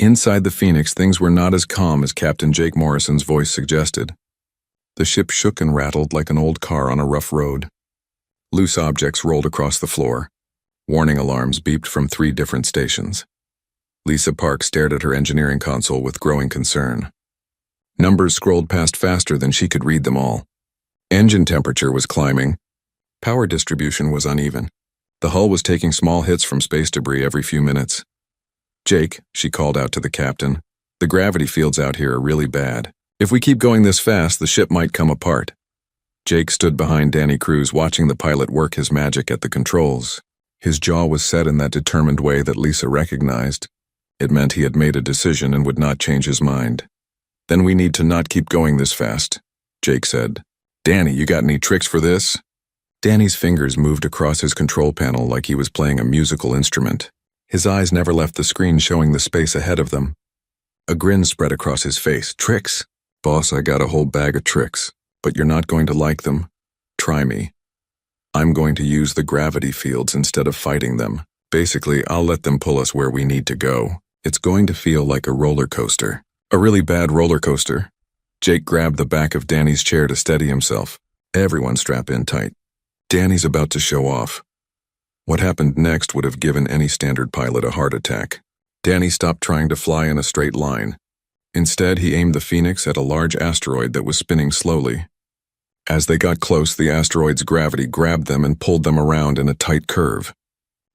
Inside the Phoenix, things were not as calm as Captain Jake Morrison's voice suggested. The ship shook and rattled like an old car on a rough road. Loose objects rolled across the floor. Warning alarms beeped from 3 different stations. Lisa Park stared at her engineering console with growing concern. Numbers scrolled past faster than she could read them all. Engine temperature was climbing. Power distribution was uneven. The hull was taking small hits from space debris every few minutes. "Jake," she called out to the captain, "the gravity fields out here are really bad. If we keep going this fast, the ship might come apart." Jake stood behind Danny Cruz, watching the pilot work his magic at the controls. His jaw was set in that determined way that Lisa recognized. It meant he had made a decision and would not change his mind. "Then we need to not keep going this fast," Jake said. "Danny, you got any tricks for this?" Danny's fingers moved across his control panel like he was playing a musical instrument. His eyes never left the screen, showing the space ahead of them. A grin spread across his face. "Tricks? Boss, I got a whole bag of tricks, but you're not going to like them. Try me. I'm going to use the gravity fields instead of fighting them. Basically, I'll let them pull us where we need to go. It's going to feel like a roller coaster. A really bad roller coaster." Jake grabbed the back of Danny's chair to steady himself. "Everyone strap in tight. Danny's about to show off." What happened next would have given any standard pilot a heart attack. Danny stopped trying to fly in a straight line. Instead, he aimed the Phoenix at a large asteroid that was spinning slowly. As they got close, the asteroid's gravity grabbed them and pulled them around in a tight curve.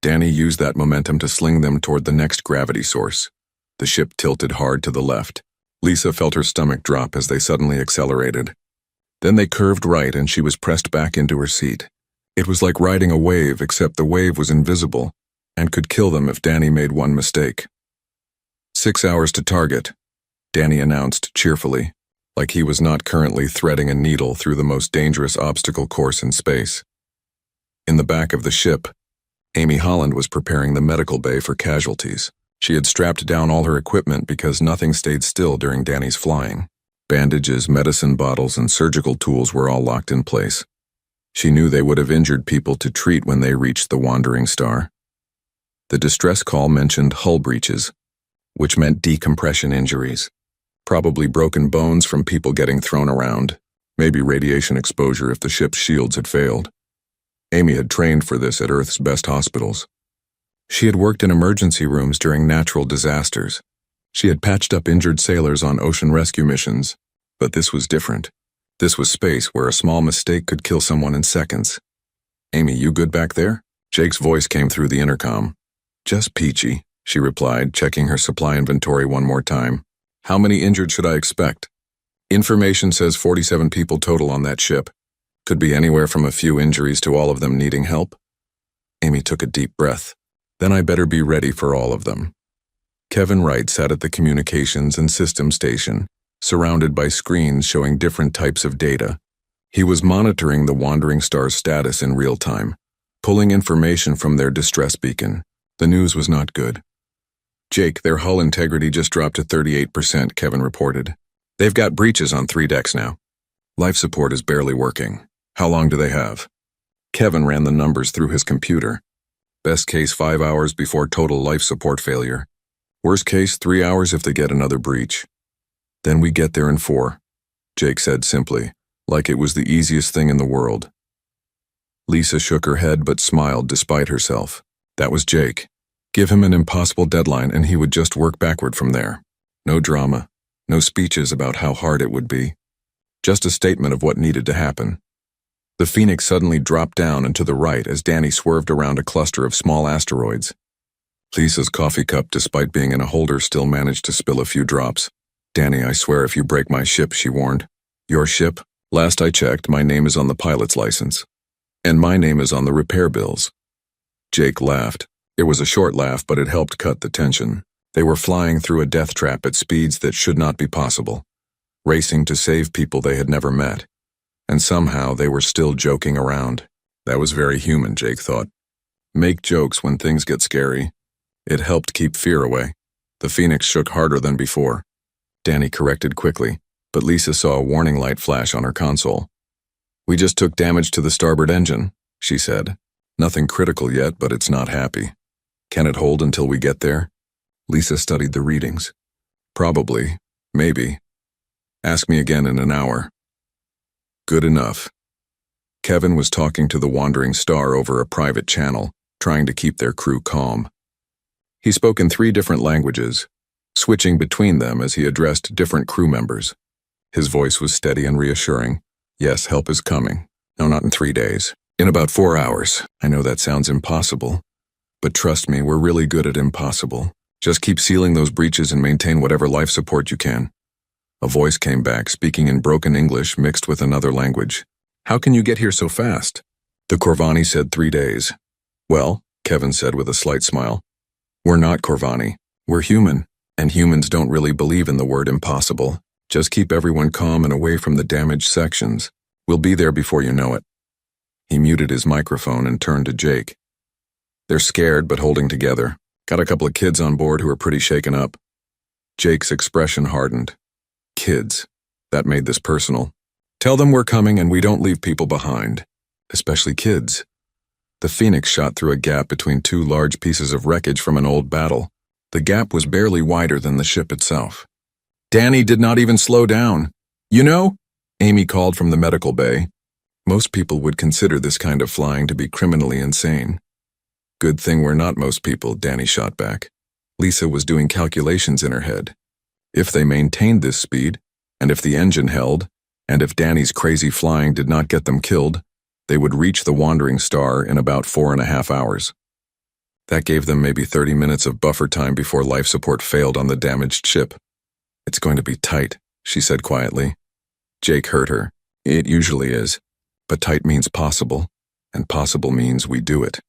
Danny used that momentum to sling them toward the next gravity source. The ship tilted hard to the left. Lisa felt her stomach drop as they suddenly accelerated. Then they curved right and she was pressed back into her seat. It was like riding a wave, except the wave was invisible and could kill them if Danny made one mistake. 6 hours to target, Danny announced cheerfully, like he was not currently threading a needle through the most dangerous obstacle course in space. In the back of the ship, Amy Holland was preparing the medical bay for casualties. She had strapped down all her equipment because nothing stayed still during Danny's flying. Bandages, medicine bottles, and surgical tools were all locked in place. She knew they would have injured people to treat when they reached the wandering star. The distress call mentioned hull breaches, which meant decompression injuries. Probably broken bones from people getting thrown around, maybe radiation exposure if the ship's shields had failed. Amy had trained for this at Earth's best hospitals. She had worked in emergency rooms during natural disasters. She had patched up injured sailors on ocean rescue missions, but this was different. This was space where a small mistake could kill someone in seconds. "Amy, you good back there?" Jake's voice came through the intercom. "Just peachy," she replied, checking her supply inventory one more time. "How many injured should I expect?" "Information says 47 people total on that ship. Could be anywhere from a few injuries to all of them needing help." Amy took a deep breath. "Then I better be ready for all of them." Kevin Wright sat at the communications and system station, surrounded by screens showing different types of data. He was monitoring the wandering star's status in real time, pulling information from their distress beacon. The news was not good. "Jake, their hull integrity just dropped to 38%, Kevin reported. "They've got breaches on 3 decks now. Life support is barely working. How long do they have?" Kevin ran the numbers through his computer. Best case 5 hours before total life support failure. Worst case 3 hours if they get another breach. "Then we get there in 4, Jake said simply, like it was the easiest thing in the world. Lisa shook her head but smiled despite herself. That was Jake. Give him an impossible deadline and he would just work backward from there. No drama, no speeches about how hard it would be. Just a statement of what needed to happen. The Phoenix suddenly dropped down and to the right as Danny swerved around a cluster of small asteroids. Lisa's coffee cup, despite being in a holder, still managed to spill a few drops. "Danny, I swear if you break my ship," she warned. "Your ship? Last I checked, my name is on the pilot's license. And my name is on the repair bills." Jake laughed. It was a short laugh, but it helped cut the tension. They were flying through a death trap at speeds that should not be possible, racing to save people they had never met. And somehow they were still joking around. That was very human, Jake thought. Make jokes when things get scary. It helped keep fear away. The Phoenix shook harder than before. Danny corrected quickly, but Lisa saw a warning light flash on her console. "We just took damage to the starboard engine," she said. "Nothing critical yet, but it's not happy. Can it hold until we get there?" Lisa studied the readings. Probably. Maybe. Ask me again in an hour. Good enough. Kevin was talking to the Wandering Star over a private channel, trying to keep their crew calm. He spoke in 3 different languages, switching between them as he addressed different crew members. His voice was steady and reassuring. Yes, help is coming. No, not in 3 days. In about 4 hours. I know that sounds impossible, but trust me, we're really good at impossible. Just keep sealing those breaches and maintain whatever life support you can. A voice came back, speaking in broken English mixed with another language. How can you get here so fast? The Corvani said 3 days. Well, Kevin said with a slight smile, we're not Corvani. We're human, and humans don't really believe in the word impossible. Just keep everyone calm and away from the damaged sections. We'll be there before you know it. He muted his microphone and turned to Jake. They're scared but holding together. Got a couple of kids on board who are pretty shaken up. Jake's expression hardened. Kids. That made this personal. Tell them we're coming and we don't leave people behind. Especially kids. The Phoenix shot through a gap between 2 large pieces of wreckage from an old battle. The gap was barely wider than the ship itself. Danny did not even slow down. You know? Amy called from the medical bay. Most people would consider this kind of flying to be criminally insane. Good thing we're not most people, Danny shot back. Lisa was doing calculations in her head. If they maintained this speed, and if the engine held, and if Danny's crazy flying did not get them killed, they would reach the Wandering Star in about 4.5 hours. That gave them maybe 30 minutes of buffer time before life support failed on the damaged ship. It's going to be tight, she said quietly. Jake heard her. It usually is. But tight means possible, and possible means we do it.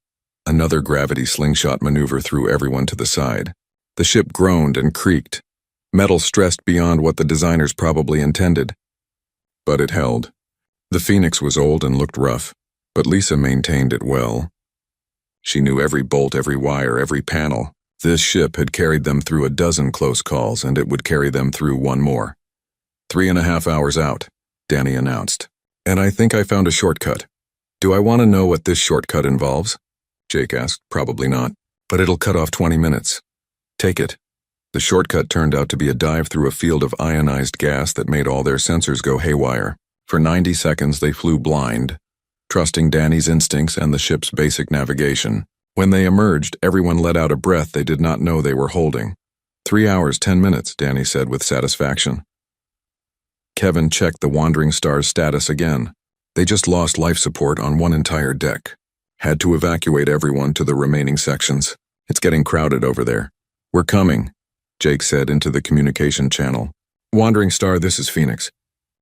Another gravity slingshot maneuver threw everyone to the side. The ship groaned and creaked. Metal stressed beyond what the designers probably intended. But it held. The Phoenix was old and looked rough, but Lisa maintained it well. She knew every bolt, every wire, every panel. This ship had carried them through a dozen close calls, and it would carry them through one more. 3.5 hours out, Danny announced. And I think I found a shortcut. Do I want to know what this shortcut involves? Jake asked. Probably not. But it'll cut off 20 minutes. Take it. The shortcut turned out to be a dive through a field of ionized gas that made all their sensors go haywire. For 90 seconds they flew blind, trusting Danny's instincts and the ship's basic navigation. When they emerged, everyone let out a breath they did not know they were holding. 3 hours, 10 minutes, Danny said with satisfaction. Kevin checked the Wandering Star's status again. They just lost life support on one entire deck. Had to evacuate everyone to the remaining sections. It's getting crowded over there. We're coming, Jake said into the communication channel. Wandering Star, this is Phoenix.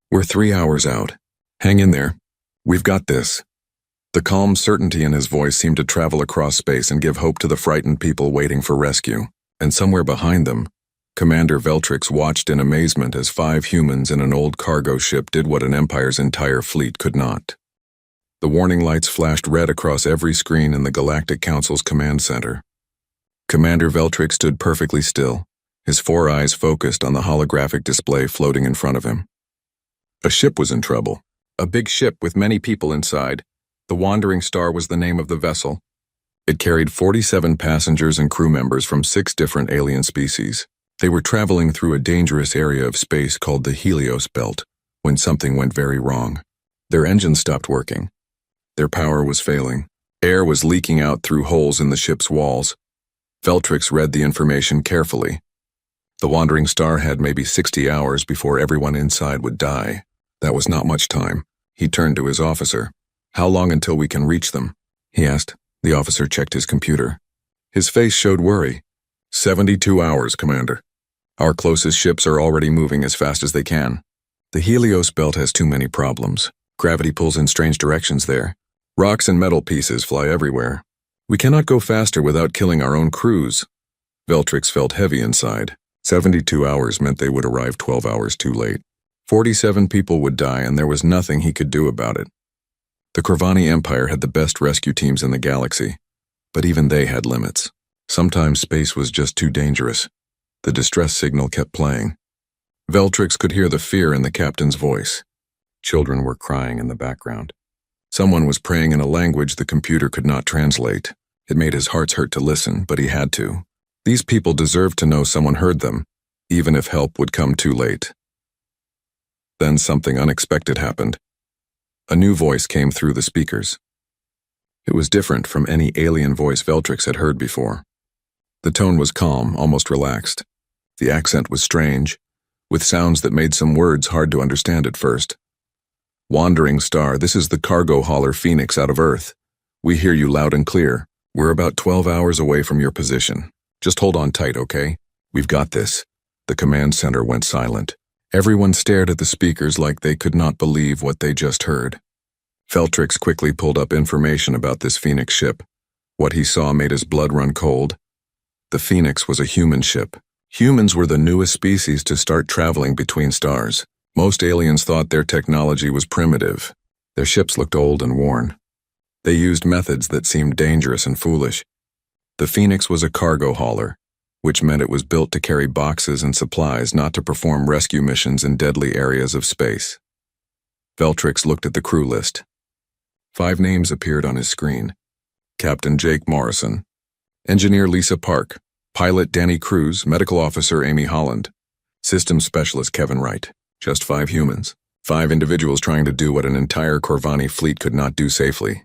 We're 3 hours out. Hang in there. We've got this. The calm certainty in his voice seemed to travel across space and give hope to the frightened people waiting for rescue. And somewhere behind them, Commander Veltrix watched in amazement as 5 humans in an old cargo ship did what an Empire's entire fleet could not. The warning lights flashed red across every screen in the Galactic Council's command center. Commander Veltrix stood perfectly still, his 4 eyes focused on the holographic display floating in front of him. A ship was in trouble. A big ship with many people inside. The Wandering Star was the name of the vessel. It carried 47 passengers and crew members from 6 different alien species. They were traveling through a dangerous area of space called the Helios Belt when something went very wrong. Their engines stopped working. Their power was failing. Air was leaking out through holes in the ship's walls. Veltrix read the information carefully. The Wandering Star had maybe 60 hours before everyone inside would die. That was not much time. He turned to his officer. How long until we can reach them? He asked. The officer checked his computer. His face showed worry. 72 hours, Commander. Our closest ships are already moving as fast as they can. The Helios Belt has too many problems. Gravity pulls in strange directions there. Rocks and metal pieces fly everywhere. We cannot go faster without killing our own crews. Veltrix felt heavy inside. 72 hours meant they would arrive 12 hours too late. 47 people would die, and there was nothing he could do about it. The Corvani Empire had the best rescue teams in the galaxy, but even they had limits. Sometimes space was just too dangerous. The distress signal kept playing. Veltrix could hear the fear in the captain's voice. Children were crying in the background. Someone was praying in a language the computer could not translate. It made his heart hurt to listen, but he had to. These people deserved to know someone heard them, even if help would come too late. Then something unexpected happened. A new voice came through the speakers. It was different from any alien voice Veltrix had heard before. The tone was calm, almost relaxed. The accent was strange, with sounds that made some words hard to understand at first. "Wandering Star, this is the cargo hauler Phoenix out of Earth. We hear you loud and clear. We're about 12 hours away from your position. Just hold on tight, okay? We've got this." The command center went silent. Everyone stared at the speakers like they could not believe what they just heard. Veltrix quickly pulled up information about this Phoenix ship. What he saw made his blood run cold. The Phoenix was a human ship. Humans were the newest species to start traveling between stars. Most aliens thought their technology was primitive. Their ships looked old and worn. They used methods that seemed dangerous and foolish. The Phoenix was a cargo hauler, which meant it was built to carry boxes and supplies, not to perform rescue missions in deadly areas of space. Veltrix looked at the crew list. 5 names appeared on his screen. Captain Jake Morrison, Engineer Lisa Park, Pilot Danny Cruz, Medical Officer Amy Holland, Systems Specialist Kevin Wright. Just 5 humans. 5 individuals trying to do what an entire Corvani fleet could not do safely.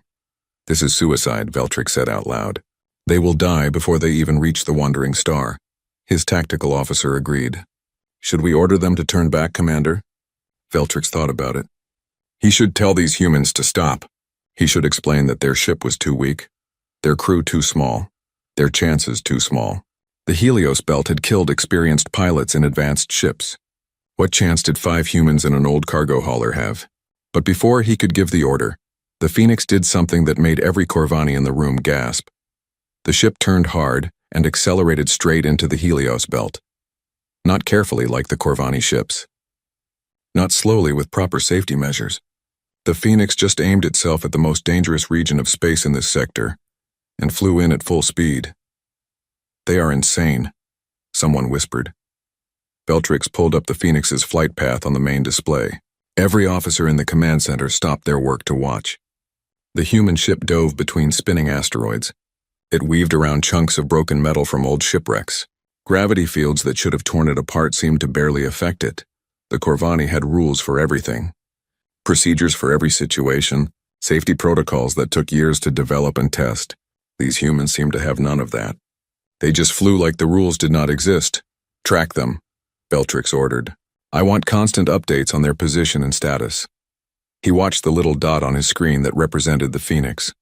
"This is suicide," Veltrix said out loud. "They will die before they even reach the Wandering Star." His tactical officer agreed. "Should we order them to turn back, Commander?" Veltrix thought about it. He should tell these humans to stop. He should explain that their ship was too weak, their crew too small, their chances too small. The Helios belt had killed experienced pilots in advanced ships. What chance did 5 humans and an old cargo hauler have? But before he could give the order, the Phoenix did something that made every Corvani in the room gasp. The ship turned hard and accelerated straight into the Helios belt. Not carefully like the Corvani ships. Not slowly with proper safety measures. The Phoenix just aimed itself at the most dangerous region of space in this sector and flew in at full speed. "They are insane," someone whispered. Veltrix pulled up the Phoenix's flight path on the main display. Every officer in the command center stopped their work to watch. The human ship dove between spinning asteroids. It weaved around chunks of broken metal from old shipwrecks. Gravity fields that should have torn it apart seemed to barely affect it. The Corvani had rules for everything. Procedures for every situation, safety protocols that took years to develop and test. These humans seemed to have none of that. They just flew like the rules did not exist. "Track them," Veltrix ordered. "I want constant updates on their position and status." He watched the little dot on his screen that represented the Phoenix.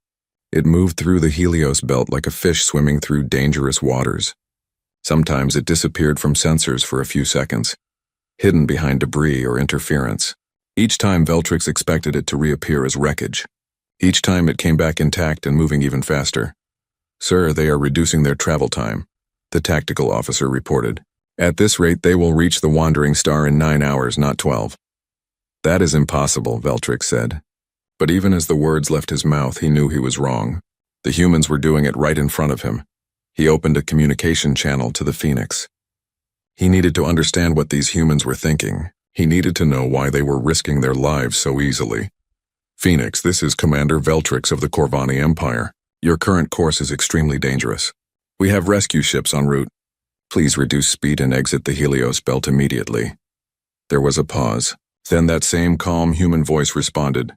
It moved through the Helios belt like a fish swimming through dangerous waters. Sometimes it disappeared from sensors for a few seconds, hidden behind debris or interference. Each time Veltrix expected it to reappear as wreckage. Each time it came back intact and moving even faster. "Sir, they are reducing their travel time," the tactical officer reported. "At this rate, they will reach the Wandering Star in 9 hours, not 12. "That is impossible," Veltrix said. But even as the words left his mouth, he knew he was wrong. The humans were doing it right in front of him. He opened a communication channel to the Phoenix. He needed to understand what these humans were thinking. He needed to know why they were risking their lives so easily. "Phoenix, this is Commander Veltrix of the Corvani Empire. Your current course is extremely dangerous. We have rescue ships en route. Please reduce speed and exit the Helios belt immediately." There was a pause. Then that same calm human voice responded.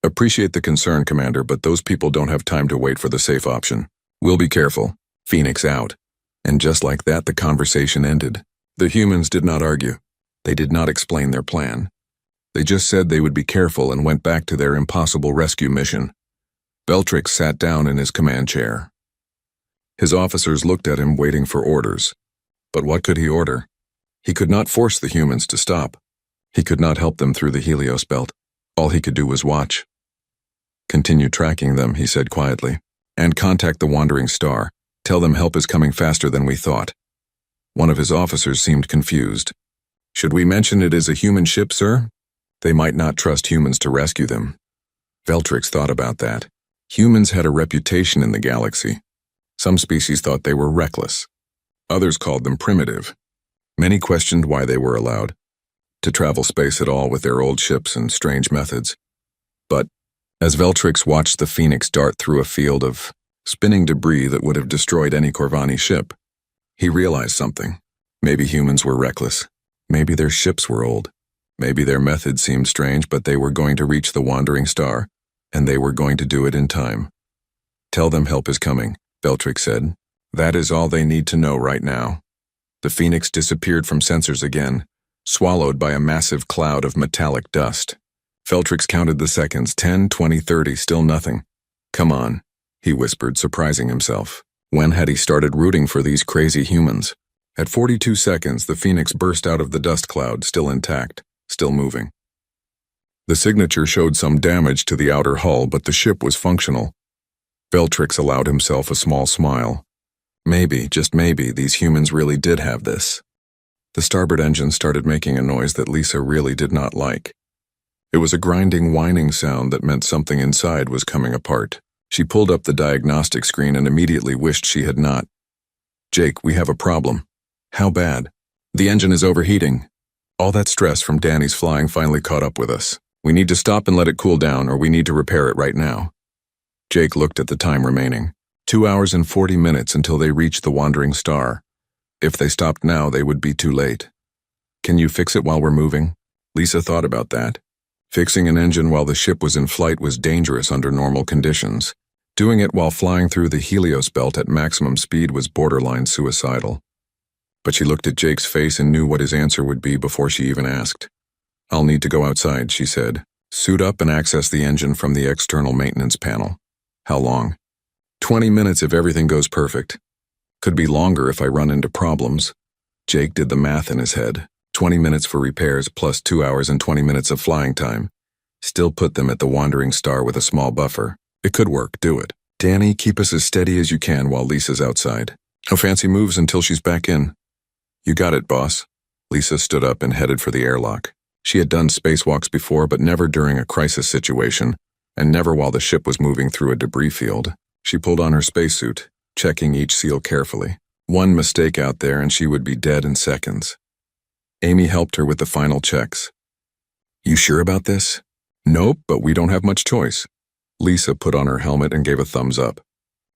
"Appreciate the concern, Commander, but those people don't have time to wait for the safe option. We'll be careful. Phoenix out." And just like that, the conversation ended. The humans did not argue. They did not explain their plan. They just said they would be careful and went back to their impossible rescue mission. Veltrix sat down in his command chair. His officers looked at him, waiting for orders. But what could he order? He could not force the humans to stop. He could not help them through the Helios belt. All he could do was watch. "Continue tracking them," he said quietly. "And contact the Wandering Star. Tell them help is coming faster than we thought." One of his officers seemed confused. "Should we mention it is a human ship, sir? They might not trust humans to rescue them." Veltrix thought about that. Humans had a reputation in the galaxy. Some species thought they were reckless. Others called them primitive. Many questioned why they were allowed to travel space at all with their old ships and strange methods. But as Veltrix watched the Phoenix dart through a field of spinning debris that would have destroyed any Corvani ship, He realized something. Maybe humans were reckless. Maybe their ships were old. Maybe their methods seemed strange, but they were going to reach the wandering star, and they were going to do it in time. "Tell them help is coming," Beltrix said. "That is all they need to know right now." The Phoenix disappeared from sensors again, swallowed by a massive cloud of metallic dust. Feltrix counted the seconds, 10, 20, 30, still nothing. "Come on," he whispered, surprising himself. When had he started rooting for these crazy humans? At 42 seconds, the Phoenix burst out of the dust cloud, still intact, still moving. The signature showed some damage to the outer hull, but the ship was functional. Beltrix allowed himself a small smile. Maybe, just maybe, these humans really did have this. The starboard engine started making a noise that Lisa really did not like. It was a grinding, whining sound that meant something inside was coming apart. She pulled up the diagnostic screen and immediately wished she had not. "Jake, we have a problem." "How bad?" "The engine is overheating. All that stress from Danny's flying finally caught up with us. We need to stop and let it cool down, or we need to repair it right now." Jake looked at the time remaining. 2 hours and 40 minutes until they reached the wandering star. If they stopped now, they would be too late. "Can you fix it while we're moving?" Lisa thought about that. Fixing an engine while the ship was in flight was dangerous under normal conditions. Doing it while flying through the Helios belt at maximum speed was borderline suicidal. But she looked at Jake's face and knew what his answer would be before she even asked. "I'll need to go outside," she said. "Suit up and access the engine from the external maintenance panel." "How long?" 20 minutes if everything goes perfect. Could be longer if I run into problems." Jake did the math in his head. 20 minutes for repairs plus 2 hours and 20 minutes of flying time. Still put them at the wandering star with a small buffer. It could work, do it. "Danny, keep us as steady as you can while Lisa's outside. No fancy moves until she's back in." "You got it, boss." Lisa stood up and headed for the airlock. She had done spacewalks before, but never during a crisis situation, and never while the ship was moving through a debris field. She pulled on her spacesuit, checking each seal carefully. One mistake out there and she would be dead in seconds. Amy helped her with the final checks. "You sure about this?" "Nope, but we don't have much choice." Lisa put on her helmet and gave a thumbs up.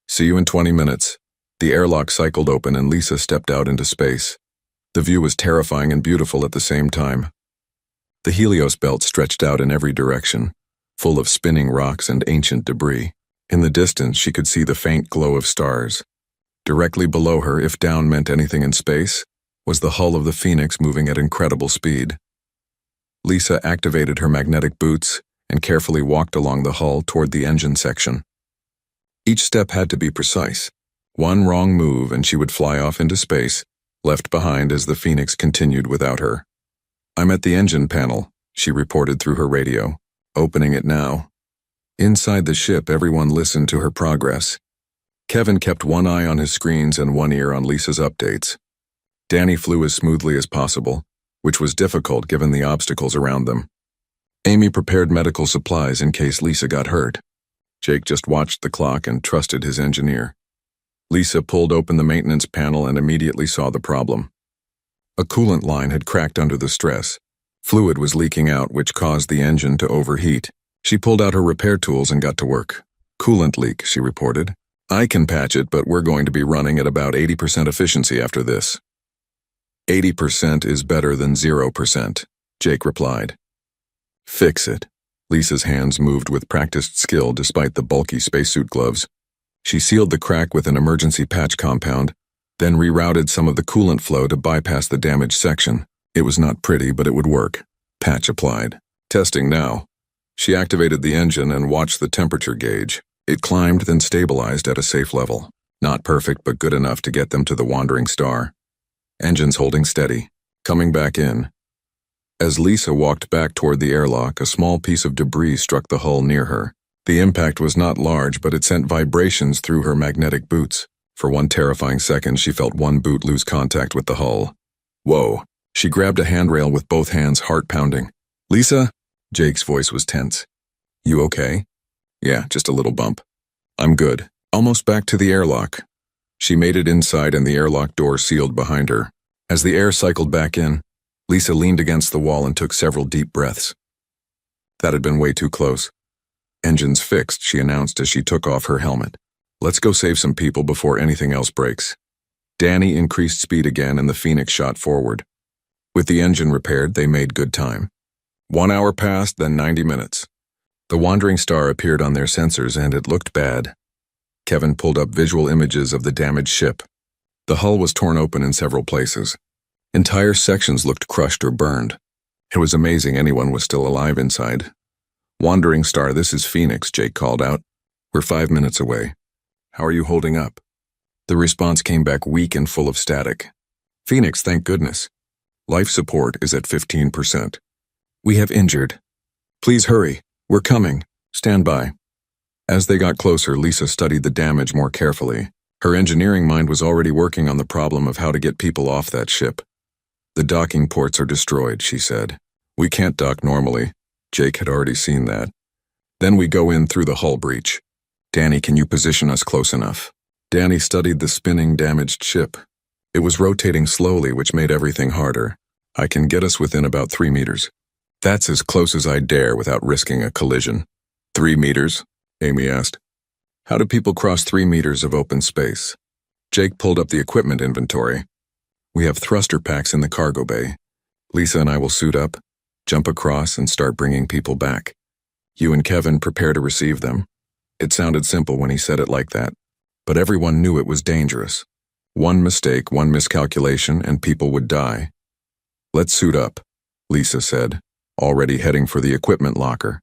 "See you in 20 minutes. The airlock cycled open and Lisa stepped out into space. The view was terrifying and beautiful at the same time. The Helios belt stretched out in every direction, full of spinning rocks and ancient debris. In the distance, she could see the faint glow of stars. Directly below her, if down meant anything in space, was the hull of the Phoenix moving at incredible speed. Lisa activated her magnetic boots and carefully walked along the hull toward the engine section. Each step had to be precise. One wrong move and she would fly off into space, left behind as the Phoenix continued without her. "I'm at the engine panel," she reported through her radio. "Opening it now." Inside the ship, everyone listened to her progress. Kevin kept one eye on his screens and one ear on Lisa's updates. Danny flew as smoothly as possible, which was difficult given the obstacles around them. Amy prepared medical supplies in case Lisa got hurt. Jake just watched the clock and trusted his engineer. Lisa pulled open the maintenance panel and immediately saw the problem. A coolant line had cracked under the stress. Fluid was leaking out, which caused the engine to overheat. She pulled out her repair tools and got to work. "Coolant leak," she reported. "I can patch it, but we're going to be running at about 80% efficiency after this." 80% is better than 0%, Jake replied. "Fix it." Lisa's hands moved with practiced skill despite the bulky spacesuit gloves. She sealed the crack with an emergency patch compound, then rerouted some of the coolant flow to bypass the damaged section. It was not pretty, but it would work. Patch applied. Testing now. She activated the engine and watched the temperature gauge. It climbed, then stabilized at a safe level. Not perfect, but good enough to get them to the wandering star. Engines holding steady. Coming back in. As Lisa walked back toward the airlock, a small piece of debris struck the hull near her. The impact was not large, but it sent vibrations through her magnetic boots. For one terrifying second, she felt one boot lose contact with the hull. Whoa. She grabbed a handrail with both hands, heart pounding. "Lisa?" Jake's voice was tense. "You okay?" "Yeah, just a little bump." "I'm good. Almost back to the airlock." She made it inside and the airlock door sealed behind her. As the air cycled back in, Lisa leaned against the wall and took several deep breaths. That had been way too close. "Engines fixed," she announced as she took off her helmet. "Let's go save some people before anything else breaks." Danny increased speed again and the Phoenix shot forward. With the engine repaired, they made good time. 1 hour passed, then 90 minutes. The wandering star appeared on their sensors and it looked bad. Kevin pulled up visual images of the damaged ship. The hull was torn open in several places. Entire sections looked crushed or burned. It was amazing anyone was still alive inside. "Wandering star, this is Phoenix," Jake called out. "We're 5 minutes away. How are you holding up?" The response came back weak and full of static. "Phoenix, thank goodness. Life support is at 15%. We have injured. Please hurry. We're coming. Stand by." As they got closer, Lisa studied the damage more carefully. Her engineering mind was already working on the problem of how to get people off that ship. "The docking ports are destroyed," she said. "We can't dock normally." Jake had already seen that. "Then we go in through the hull breach. Danny, can you position us close enough?" Danny studied the spinning, damaged ship. It was rotating slowly, which made everything harder. "I can get us within about 3 meters. That's as close as I dare without risking a collision." 3 meters? Amy asked. "How do people cross 3 meters of open space?" Jake pulled up the equipment inventory. "We have thruster packs in the cargo bay. Lisa and I will suit up, jump across, and start bringing people back. You and Kevin prepare to receive them." It sounded simple when he said it like that, but everyone knew it was dangerous. One mistake, one miscalculation, and people would die. "Let's suit up," Lisa said, already heading for the equipment locker.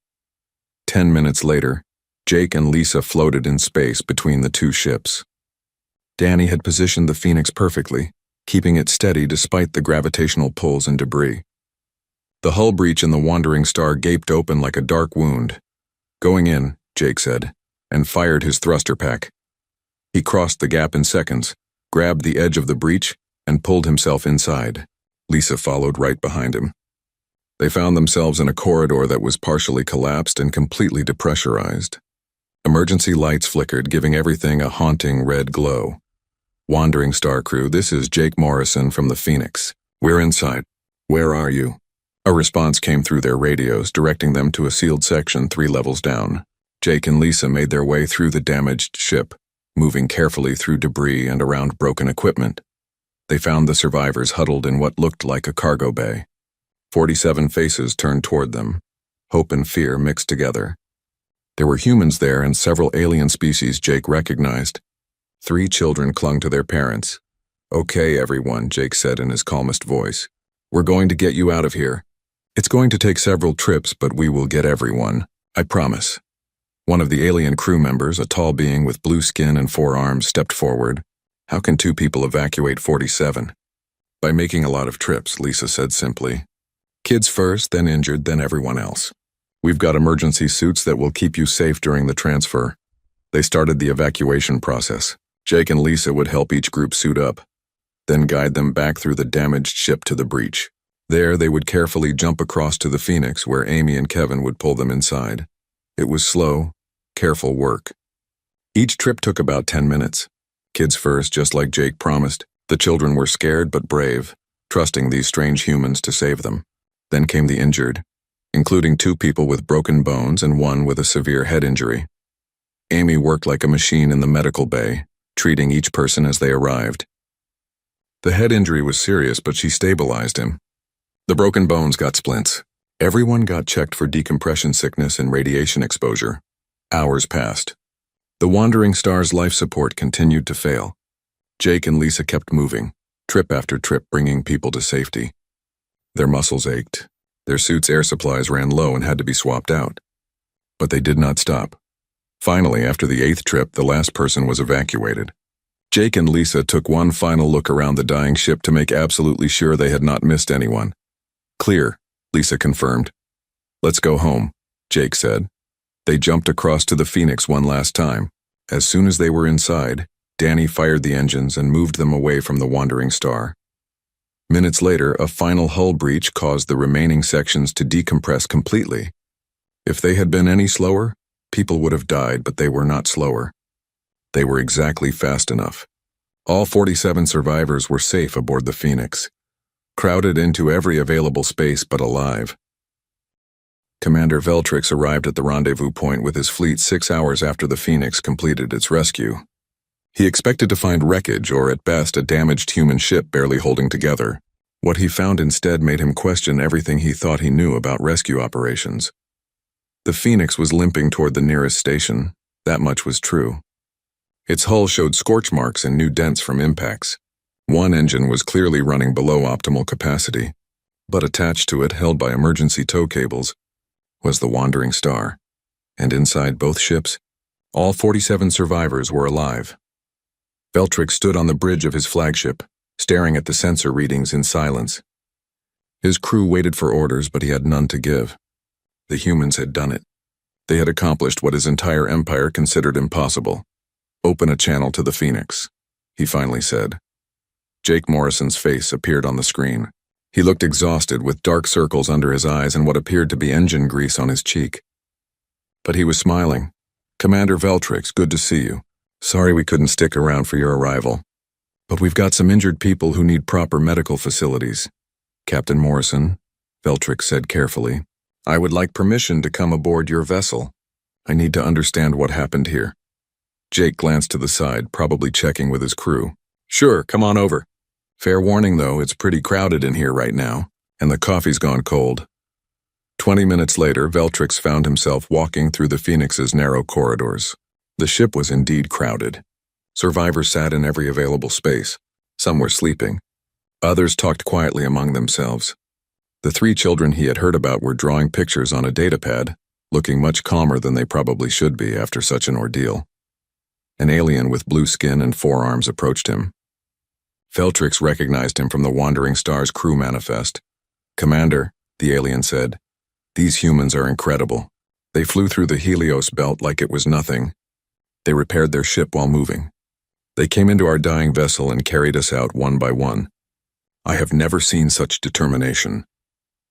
10 minutes later, Jake and Lisa floated in space between the two ships. Danny had positioned the Phoenix perfectly, keeping it steady despite the gravitational pulls and debris. The hull breach in the Wandering Star gaped open like a dark wound. "Going in," Jake said, and fired his thruster pack. He crossed the gap in seconds, grabbed the edge of the breach, and pulled himself inside. Lisa followed right behind him. They found themselves in a corridor that was partially collapsed and completely depressurized. Emergency lights flickered, giving everything a haunting red glow. "Wandering Star crew, this is Jake Morrison from the Phoenix. We're inside. Where are you?" A response came through their radios, directing them to a sealed section 3 levels down. Jake and Lisa made their way through the damaged ship, moving carefully through debris and around broken equipment. They found the survivors huddled in what looked like a cargo bay. 47 faces turned toward them, hope and fear mixed together. There were humans there and several alien species Jake recognized. 3 children clung to their parents. "Okay, everyone," Jake said in his calmest voice. "We're going to get you out of here. It's going to take several trips, but we will get everyone. I promise." One of the alien crew members, a tall being with blue skin and 4 arms, stepped forward. "How can 2 people evacuate 47? "By making a lot of trips," Lisa said simply. "Kids first, then injured, then everyone else. We've got emergency suits that will keep you safe during the transfer." They started the evacuation process. Jake and Lisa would help each group suit up, then guide them back through the damaged ship to the breach. There, they would carefully jump across to the Phoenix, where Amy and Kevin would pull them inside. It was slow, careful work. Each trip took about 10 minutes. Kids first, just like Jake promised. The children were scared but brave, trusting these strange humans to save them. Then came the injured, including 2 people with broken bones and 1 with a severe head injury. Amy worked like a machine in the medical bay, treating each person as they arrived. The head injury was serious, but she stabilized him. The broken bones got splints. Everyone got checked for decompression sickness and radiation exposure. Hours passed. The Wandering Star's life support continued to fail. Jake and Lisa kept moving, trip after trip, bringing people to safety. Their muscles ached. Their suits' air supplies ran low and had to be swapped out. But they did not stop. Finally, after the 8th trip, the last person was evacuated. Jake and Lisa took one final look around the dying ship to make absolutely sure they had not missed anyone. "Clear," Lisa confirmed. "Let's go home," Jake said. They jumped across to the Phoenix one last time. As soon as they were inside, Danny fired the engines and moved them away from the Wandering Star. Minutes later, a final hull breach caused the remaining sections to decompress completely. If they had been any slower, people would have died, but they were not slower. They were exactly fast enough. All 47 survivors were safe aboard the Phoenix, crowded into every available space but alive. Commander Veltrix arrived at the rendezvous point with his fleet 6 hours after the Phoenix completed its rescue. He expected to find wreckage or, at best, a damaged human ship barely holding together. What he found instead made him question everything he thought he knew about rescue operations. The Phoenix was limping toward the nearest station. That much was true. Its hull showed scorch marks and new dents from impacts. One engine was clearly running below optimal capacity, but attached to it, held by emergency tow cables, was the Wandering Star. And inside both ships, all 47 survivors were alive. Veltrix stood on the bridge of his flagship, staring at the sensor readings in silence. His crew waited for orders, but he had none to give. The humans had done it. They had accomplished what his entire empire considered impossible. "Open a channel to the Phoenix," he finally said. Jake Morrison's face appeared on the screen. He looked exhausted, with dark circles under his eyes and what appeared to be engine grease on his cheek. But he was smiling. "Commander Veltrix, good to see you. Sorry we couldn't stick around for your arrival. But we've got some injured people who need proper medical facilities." "Captain Morrison," Veltrix said carefully, "I would like permission to come aboard your vessel. I need to understand what happened here." Jake glanced to the side, probably checking with his crew. "Sure, come on over. Fair warning, though, it's pretty crowded in here right now, and the coffee's gone cold." 20 minutes later, Veltrix found himself walking through the Phoenix's narrow corridors. The ship was indeed crowded. Survivors sat in every available space. Some were sleeping. Others talked quietly among themselves. The 3 children he had heard about were drawing pictures on a datapad, looking much calmer than they probably should be after such an ordeal. An alien with blue skin and 4 arms approached him. Veltrix recognized him from the Wandering Star's crew manifest. "Commander," the alien said, "these humans are incredible. They flew through the Helios belt like it was nothing. They repaired their ship while moving. They came into our dying vessel and carried us out one by one. I have never seen such determination."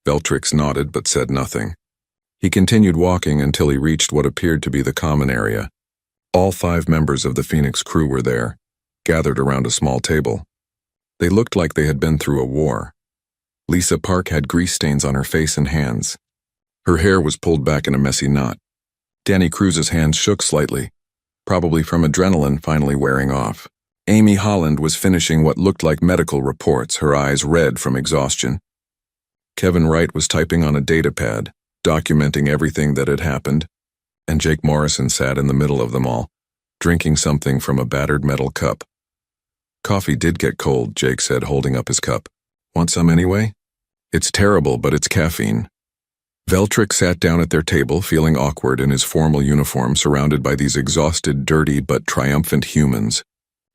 Veltrix nodded but said nothing. He continued walking until he reached what appeared to be the common area. All 5 members of the Phoenix crew were there, gathered around a small table. They looked like they had been through a war. Lisa Park had grease stains on her face and hands. Her hair was pulled back in a messy knot. Danny Cruz's hands shook slightly, probably from adrenaline finally wearing off. Amy Holland was finishing what looked like medical reports, her eyes red from exhaustion. Kevin Wright was typing on a datapad, documenting everything that had happened, and Jake Morrison sat in the middle of them all, drinking something from a battered metal cup. "Coffee did get cold," Jake said, holding up his cup. "Want some anyway?" "It's terrible, but it's caffeine." Veltrix sat down at their table, feeling awkward in his formal uniform, surrounded by these exhausted, dirty, but triumphant humans.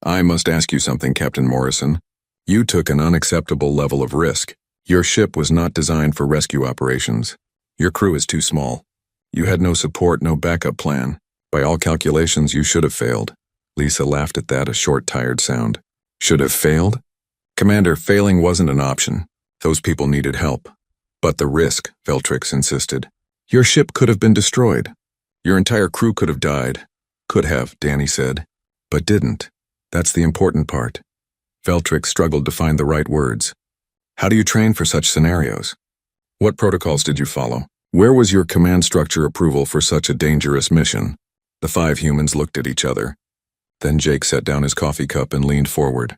"I must ask you something, Captain Morrison. You took an unacceptable level of risk. Your ship was not designed for rescue operations. Your crew is too small. You had no support, no backup plan. By all calculations, you should have failed." Lisa laughed at that, a short, tired sound. "Should have failed?" "Commander, failing wasn't an option. Those people needed help. But the risk," Veltrix insisted. "Your ship could have been destroyed. Your entire crew could have died." "Could have," Danny said, "but didn't. That's the important part." Veltrix struggled to find the right words. "How do you train for such scenarios? What protocols did you follow? Where was your command structure approval for such a dangerous mission?" The 5 humans looked at each other. Then Jake set down his coffee cup and leaned forward.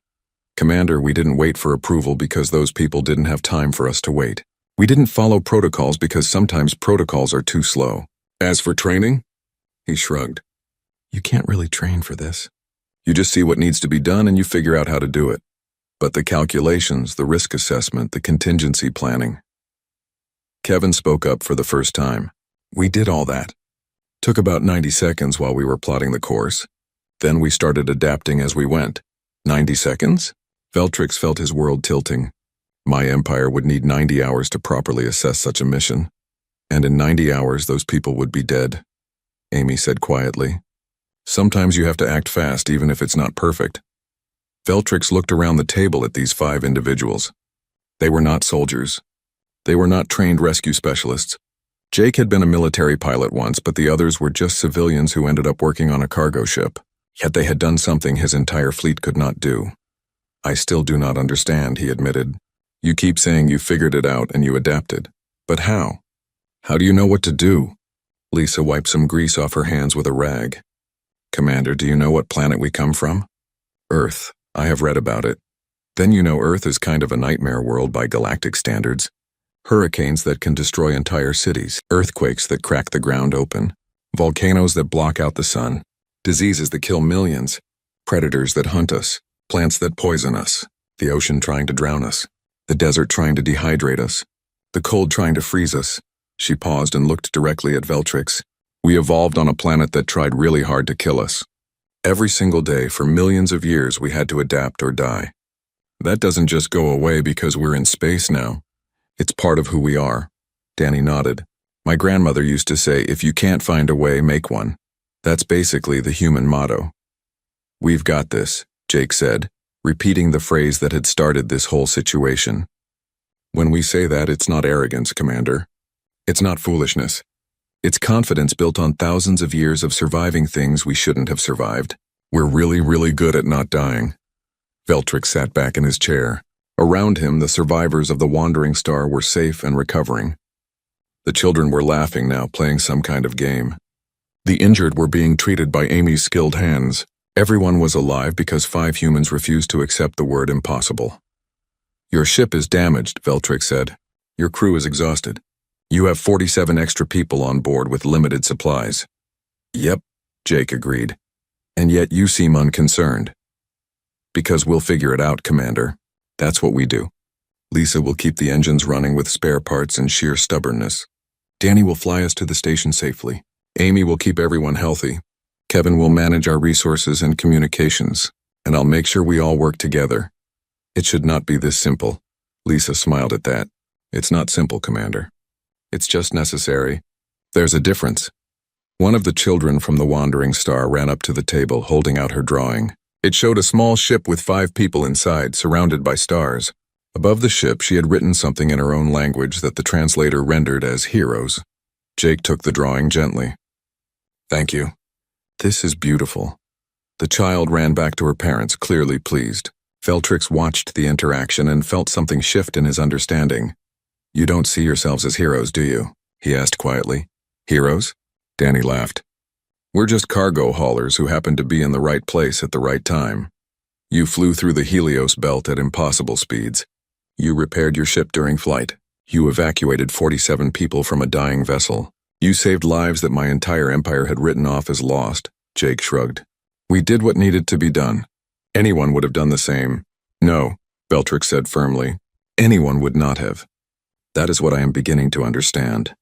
"Commander, we didn't wait for approval because those people didn't have time for us to wait. We didn't follow protocols because sometimes protocols are too slow. As for training?" He shrugged. "You can't really train for this. You just see what needs to be done and you figure out how to do it. But the calculations, the risk assessment, the contingency planning." Kevin spoke up for the first time. "We did all that. Took about 90 seconds while we were plotting the course. Then we started adapting as we went." 90 seconds? Veltrix felt his world tilting. My empire would need 90 hours to properly assess such a mission. And in 90 hours, those people would be dead, Amy said quietly. "Sometimes you have to act fast, even if it's not perfect." Veltrix looked around the table at these 5 individuals. They were not soldiers. They were not trained rescue specialists. Jake had been a military pilot once, but the others were just civilians who ended up working on a cargo ship. Yet they had done something his entire fleet could not do. "I still do not understand," he admitted. "You keep saying you figured it out and you adapted. But how? How do you know what to do?" Lisa wiped some grease off her hands with a rag. "Commander, do you know what planet we come from?" Earth. I have read about it. Then you know Earth is kind of a nightmare world by galactic standards. Hurricanes that can destroy entire cities, earthquakes that crack the ground open, volcanoes that block out the sun, diseases that kill millions, predators that hunt us, plants that poison us, the ocean trying to drown us, the desert trying to dehydrate us, the cold trying to freeze us. She paused and looked directly at Veltrix. We evolved on a planet that tried really hard to kill us. Every single day for millions of years we had to adapt or die. That doesn't just go away because we're in space now. It's part of who we are. Danny nodded. My grandmother used to say, if you can't find a way, make one. That's basically the human motto. We've got this, Jake said, repeating the phrase that had started this whole situation. When we say that, it's not arrogance, Commander. It's not foolishness. It's confidence built on thousands of years of surviving things we shouldn't have survived. We're really, really good at not dying. Veltrix sat back in his chair. Around him, the survivors of the Wandering Star were safe and recovering. The children were laughing now, playing some kind of game. The injured were being treated by Amy's skilled hands. Everyone was alive because 5 humans refused to accept the word impossible. Your ship is damaged, Veltrix said. Your crew is exhausted. You have 47 extra people on board with limited supplies. Yep, Jake agreed. And yet you seem unconcerned. Because we'll figure it out, Commander. That's what we do. Lisa will keep the engines running with spare parts and sheer stubbornness. Danny will fly us to the station safely. Amy will keep everyone healthy. Kevin will manage our resources and communications. And I'll make sure we all work together. It should not be this simple. Lisa smiled at that. It's not simple, Commander. It's just necessary. There's a difference. One of the children from the Wandering Star ran up to the table, holding out her drawing. It showed a small ship with 5 people inside, surrounded by stars. Above the ship, she had written something in her own language that the translator rendered as heroes. Jake took the drawing gently. Thank you. This is beautiful. The child ran back to her parents, clearly pleased. Veltrix watched the interaction and felt something shift in his understanding. You don't see yourselves as heroes, do you? He asked quietly. Heroes? Danny laughed. We're just cargo haulers who happened to be in the right place at the right time. You flew through the Helios belt at impossible speeds. You repaired your ship during flight. You evacuated 47 people from a dying vessel. You saved lives that my entire empire had written off as lost. Jake shrugged. We did what needed to be done. Anyone would have done the same. No, Veltrix said firmly. Anyone would not have. That is what I am beginning to understand.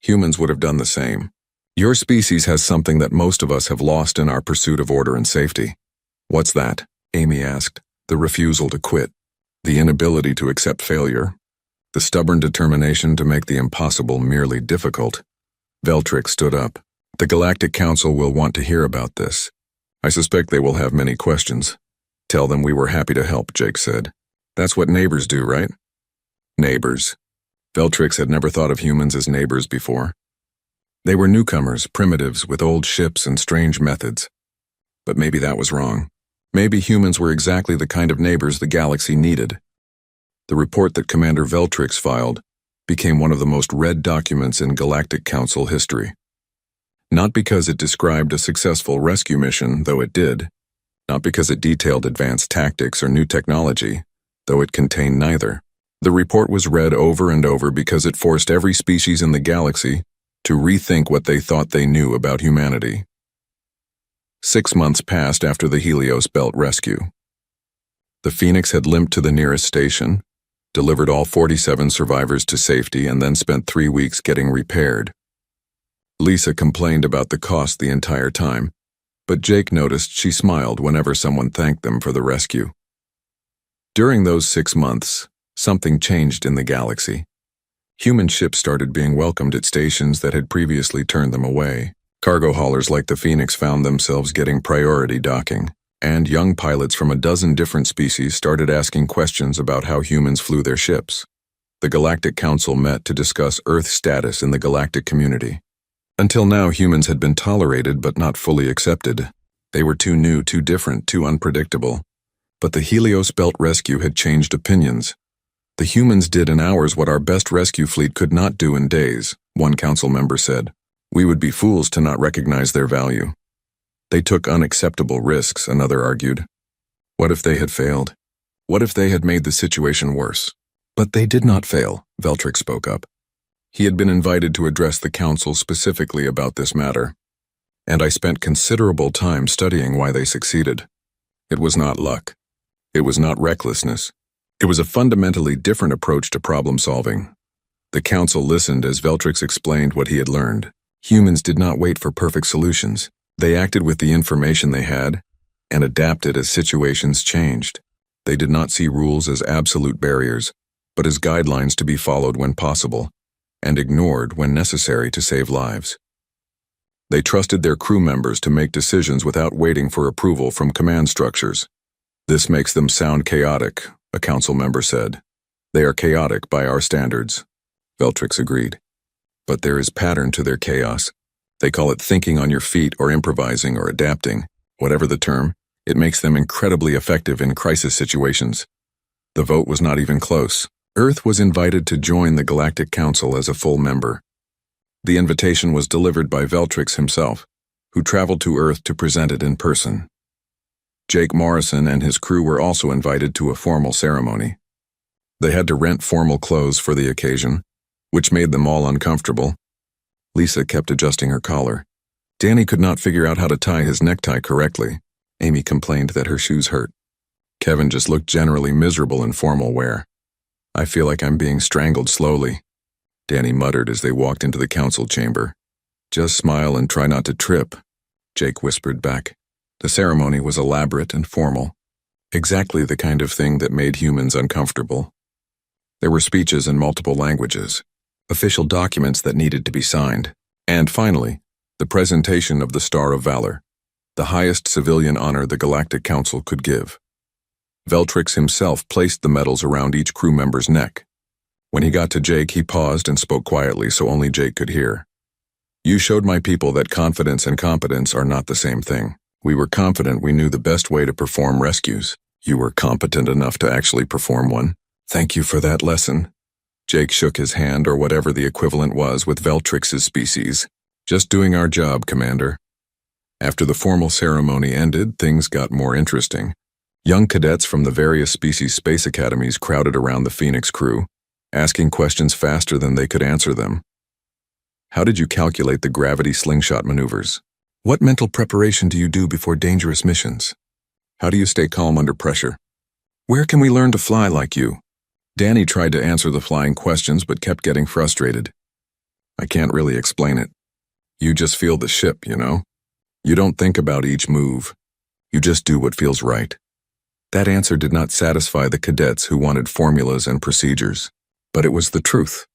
Humans would have done the same. Your species has something that most of us have lost in our pursuit of order and safety. What's that? Amy asked. The refusal to quit. The inability to accept failure. The stubborn determination to make the impossible merely difficult. Veltrix stood up. The Galactic Council will want to hear about this. I suspect they will have many questions. Tell them we were happy to help, Jake said. That's what neighbors do, right? Neighbors. Veltrix had never thought of humans as neighbors before. They were newcomers, primitives with old ships and strange methods. But maybe that was wrong. Maybe humans were exactly the kind of neighbors the galaxy needed. The report that Commander Veltrix filed became one of the most read documents in Galactic Council history. Not because it described a successful rescue mission, though it did. Not because it detailed advanced tactics or new technology, though it contained neither. The report was read over and over because it forced every species in the galaxy to rethink what they thought they knew about humanity. 6 months passed after the Helios Belt rescue. The Phoenix had limped to the nearest station, delivered all 47 survivors to safety, and then spent 3 weeks getting repaired. Lisa complained about the cost the entire time, but Jake noticed she smiled whenever someone thanked them for the rescue. During those 6 months, something changed in the galaxy. Human ships started being welcomed at stations that had previously turned them away. Cargo haulers like the Phoenix found themselves getting priority docking, and young pilots from a dozen different species started asking questions about how humans flew their ships. The Galactic Council met to discuss Earth status in the galactic community. Until now, humans had been tolerated but not fully accepted. They were too new, too different, too unpredictable. But the Helios Belt rescue had changed opinions. The humans did in hours what our best rescue fleet could not do in days, one council member said. We would be fools to not recognize their value. They took unacceptable risks, another argued. What if they had failed? What if they had made the situation worse? But they did not fail, Veltrix spoke up. He had been invited to address the council specifically about this matter, and I spent considerable time studying why they succeeded. It was not luck. It was not recklessness. It was a fundamentally different approach to problem solving. The council listened as Veltrix explained what he had learned. Humans did not wait for perfect solutions. They acted with the information they had and adapted as situations changed. They did not see rules as absolute barriers, but as guidelines to be followed when possible, and ignored when necessary to save lives. They trusted their crew members to make decisions without waiting for approval from command structures. This makes them sound chaotic, a council member said. They are chaotic by our standards. Veltrix agreed. But there is pattern to their chaos. They call it thinking on your feet or improvising or adapting. Whatever the term, it makes them incredibly effective in crisis situations. The vote was not even close. Earth was invited to join the Galactic Council as a full member. The invitation was delivered by Veltrix himself, who traveled to Earth to present it in person. Jake Morrison and his crew were also invited to a formal ceremony. They had to rent formal clothes for the occasion, which made them all uncomfortable. Lisa kept adjusting her collar. Danny could not figure out how to tie his necktie correctly. Amy complained that her shoes hurt. Kevin just looked generally miserable in formal wear. I feel like I'm being strangled slowly, Danny muttered as they walked into the council chamber. Just smile and try not to trip, Jake whispered back. The ceremony was elaborate and formal, exactly the kind of thing that made humans uncomfortable. There were speeches in multiple languages, official documents that needed to be signed, and finally, the presentation of the Star of Valor, the highest civilian honor the Galactic Council could give. Veltrix himself placed the medals around each crew member's neck. When he got to Jake, he paused and spoke quietly so only Jake could hear. You showed my people that confidence and competence are not the same thing. We were confident we knew the best way to perform rescues. You were competent enough to actually perform one. Thank you for that lesson. Jake shook his hand, or whatever the equivalent was with Veltrix's species. Just doing our job, Commander. After the formal ceremony ended, things got more interesting. Young cadets from the various species space academies crowded around the Phoenix crew, asking questions faster than they could answer them. How did you calculate the gravity slingshot maneuvers? What mental preparation do you do before dangerous missions? How do you stay calm under pressure? Where can we learn to fly like you? Danny tried to answer the flying questions but kept getting frustrated. I can't really explain it. You just feel the ship, you know? You don't think about each move. You just do what feels right. That answer did not satisfy the cadets who wanted formulas and procedures. But it was the truth.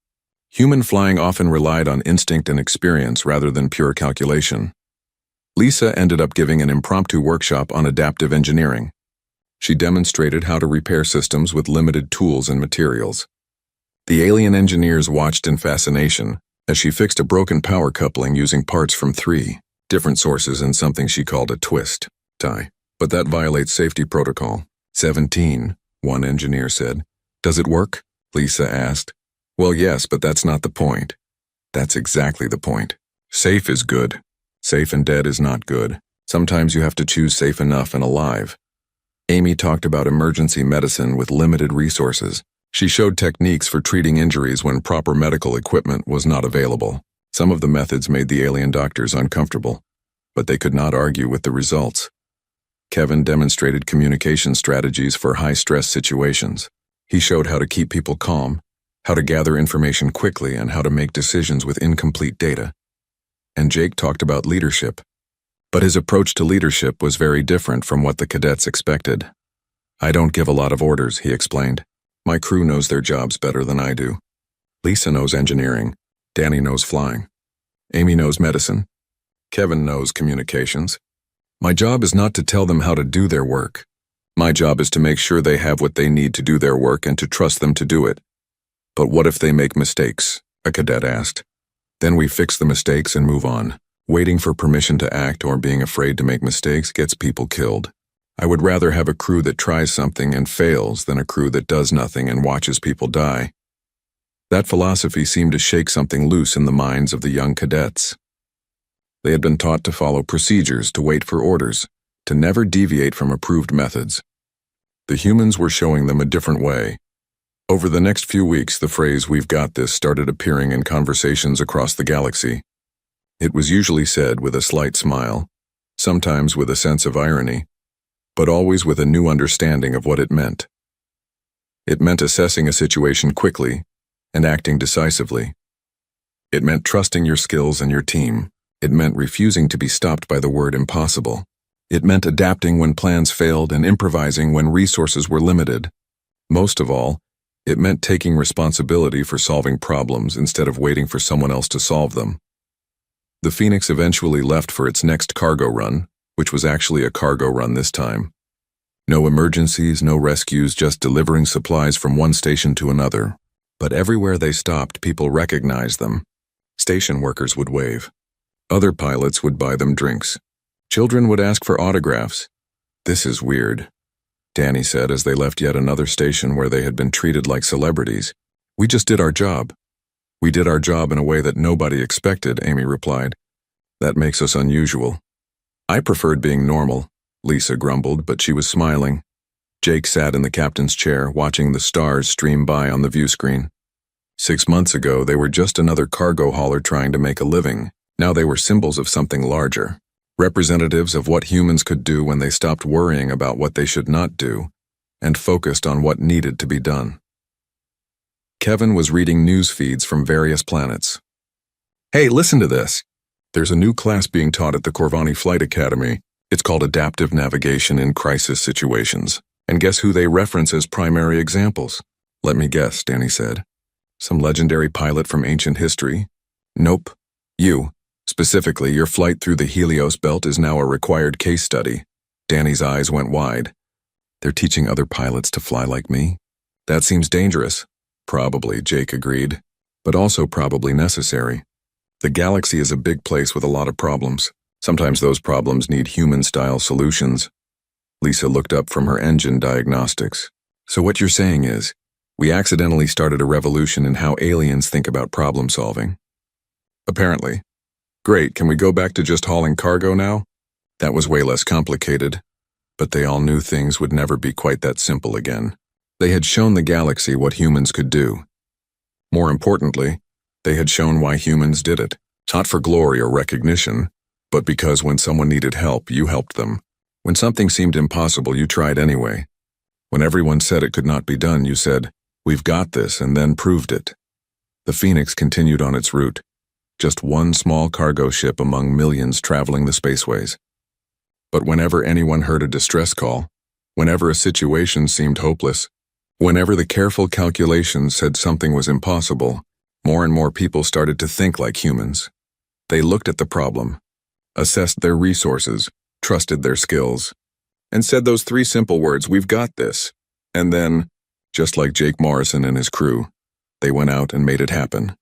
Human flying often relied on instinct and experience rather than pure calculation. Lisa ended up giving an impromptu workshop on adaptive engineering. She demonstrated how to repair systems with limited tools and materials. The alien engineers watched in fascination as she fixed a broken power coupling using parts from 3 different sources and something she called a twist tie. But that violates safety protocol. 17, one engineer said. Does it work? Lisa asked. Well, yes, but that's not the point. That's exactly the point. Safe is good. Safe and dead is not good. Sometimes you have to choose safe enough and alive. Amy talked about emergency medicine with limited resources. She showed techniques for treating injuries when proper medical equipment was not available. Some of the methods made the alien doctors uncomfortable, but they could not argue with the results. Kevin demonstrated communication strategies for high-stress situations. He showed how to keep people calm, how to gather information quickly, and how to make decisions with incomplete data. And Jake talked about leadership. But his approach to leadership was very different from what the cadets expected. I don't give a lot of orders, he explained. My crew knows their jobs better than I do. Lisa knows engineering. Danny knows flying. Amy knows medicine. Kevin knows communications. My job is not to tell them how to do their work. My job is to make sure they have what they need to do their work and to trust them to do it. But what if they make mistakes? A cadet asked. Then we fix the mistakes and move on. Waiting for permission to act or being afraid to make mistakes gets people killed. I would rather have a crew that tries something and fails than a crew that does nothing and watches people die. That philosophy seemed to shake something loose in the minds of the young cadets. They had been taught to follow procedures, to wait for orders, to never deviate from approved methods. The humans were showing them a different way. Over the next few weeks, the phrase "we've got this" started appearing in conversations across the galaxy. It was usually said with a slight smile, sometimes with a sense of irony, but always with a new understanding of what it meant. It meant assessing a situation quickly and acting decisively. It meant trusting your skills and your team. It meant refusing to be stopped by the word impossible. It meant adapting when plans failed and improvising when resources were limited. Most of all, it meant taking responsibility for solving problems instead of waiting for someone else to solve them. The Phoenix eventually left for its next cargo run, which was actually a cargo run this time. No emergencies, no rescues, just delivering supplies from one station to another. But everywhere they stopped, people recognized them. Station workers would wave. Other pilots would buy them drinks. Children would ask for autographs. "This is weird," Danny said as they left yet another station where they had been treated like celebrities. "We just did our job." "We did our job in a way that nobody expected," Amy replied. "That makes us unusual." "I preferred being normal," Lisa grumbled, but she was smiling. Jake sat in the captain's chair, watching the stars stream by on the view screen. 6 months ago, they were just another cargo hauler trying to make a living. Now they were symbols of something larger, representatives of what humans could do when they stopped worrying about what they should not do and focused on what needed to be done. Kevin was reading news feeds from various planets. "Hey, listen to this. There's a new class being taught at the Corvani Flight Academy. It's called Adaptive Navigation in Crisis Situations. And guess who they reference as primary examples?" "Let me guess," Danny said. "Some legendary pilot from ancient history?" "Nope. You. Specifically, your flight through the Helios belt is now a required case study." Danny's eyes went wide. "They're teaching other pilots to fly like me? That seems dangerous." "Probably," Jake agreed, "but also probably necessary. The galaxy is a big place with a lot of problems. Sometimes those problems need human-style solutions." Lisa looked up from her engine diagnostics. "So what you're saying is, we accidentally started a revolution in how aliens think about problem solving?" "Apparently." "Great, can we go back to just hauling cargo now?" That was way less complicated, but they all knew things would never be quite that simple again. They had shown the galaxy what humans could do. More importantly, they had shown why humans did it, not for glory or recognition, but because when someone needed help, you helped them. When something seemed impossible, you tried anyway. When everyone said it could not be done, you said, "We've got this," and then proved it. The Phoenix continued on its route, just one small cargo ship among millions traveling the spaceways. But whenever anyone heard a distress call, whenever a situation seemed hopeless, whenever the careful calculations said something was impossible, more and more people started to think like humans. They looked at the problem, assessed their resources, trusted their skills, and said those 3 simple words, "We've got this." And then, just like Jake Morrison and his crew, they went out and made it happen.